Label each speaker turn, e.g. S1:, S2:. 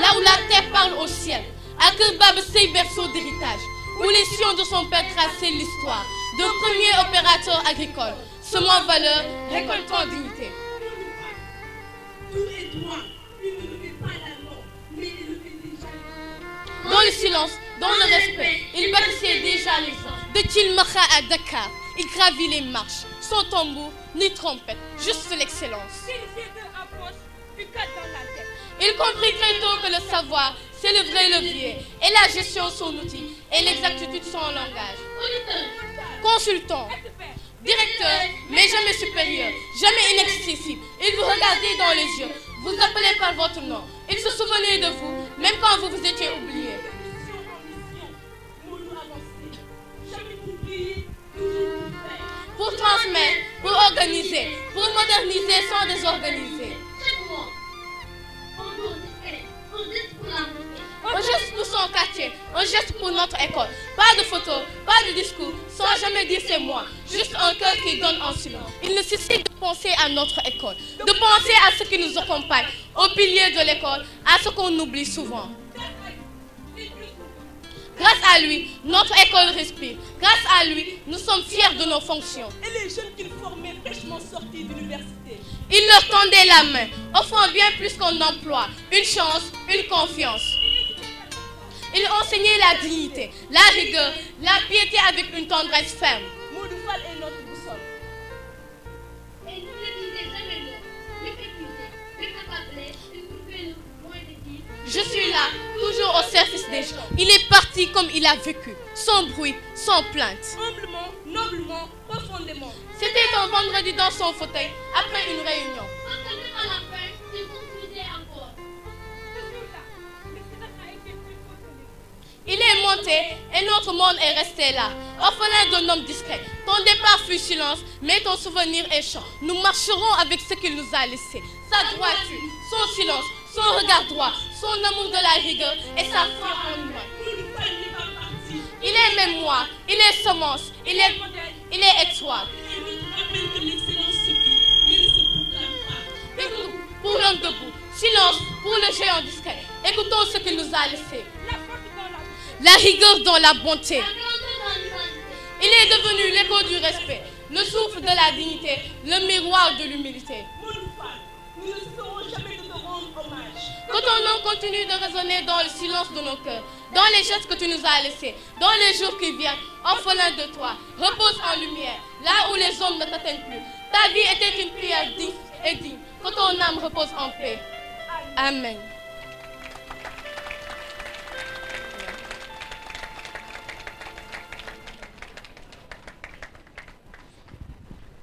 S1: là où la terre parle au ciel. À que Babsey berceau d'héritage, où les sillons de son père traçaient l'histoire d'un premier opérateur agricole, semant valeur, récoltant dignité. Dans le silence, dans le respect, il bâtissait déjà les gens. De Kilmacha à Dakar, il gravit les marches, sans tambour ni trompette, juste l'excellence. Il comprit très tôt que le savoir, c'est le vrai levier, et la gestion son outil, et l'exactitude son langage. Consultant, directeur, mais jamais supérieur, jamais inaccessible. Il vous regardait dans les yeux, vous appelait par votre nom. Il se souvenait de vous, même quand vous vous étiez oublié. Pour transmettre, pour organiser, pour moderniser sans désorganiser. Un geste pour son quartier, un geste pour notre école. Pas de photos, pas de discours, sans jamais dire c'est moi. Juste un cœur qui donne en silence. Il ne cesse de penser à notre école, de penser à ce qui nous accompagne, aux piliers de l'école, à ce qu'on oublie souvent. Grâce à lui, notre école respire. Grâce à lui, nous sommes fiers de nos fonctions.
S2: Et les jeunes qu'il formait fraîchement sortis d'université.
S1: Il leur tendait la main, offrant bien plus qu'un emploi, une chance, une confiance. Il enseignait la dignité, la rigueur, la piété avec une tendresse ferme.
S2: Modou Fall est notre boussole.
S3: Et nous ne disait jamais non, plus épuisé, plus accablé, plus trouvé le moins de dire.
S1: Je suis là, toujours au service des gens. Il est parti comme il a vécu, sans bruit, sans plainte.
S2: Humblement, noblement, profondément.
S1: C'était un vendredi dans son fauteuil, après une réunion.
S3: Quand on est à la fin, il construisait encore.
S1: Il est monté et notre monde est resté là, orphelin d'un homme discret. Ton départ fut silence, mais ton souvenir est chant. Nous marcherons avec ce qu'il nous a laissé. Sa droiture, son silence, son regard droit, son amour de la rigueur et sa foi en humain. Il est mémoire, il est semence, il est étoile. Pour l'homme debout, silence pour le géant discret. Écoutons ce qu'il nous a laissé. La rigueur dans la bonté. Il est devenu l'écho du respect, le souffle de la dignité, le miroir de l'humilité.
S2: Nous ne cesserons jamais de te rendre hommage.
S1: Que ton nom continue de résonner dans le silence de nos cœurs, dans les gestes que tu nous as laissés, dans les jours qui viennent, orphelin de toi, repose en lumière, là où les hommes ne t'atteignent plus. Ta vie était une prière digne et digne. Que ton âme repose en paix. Amen.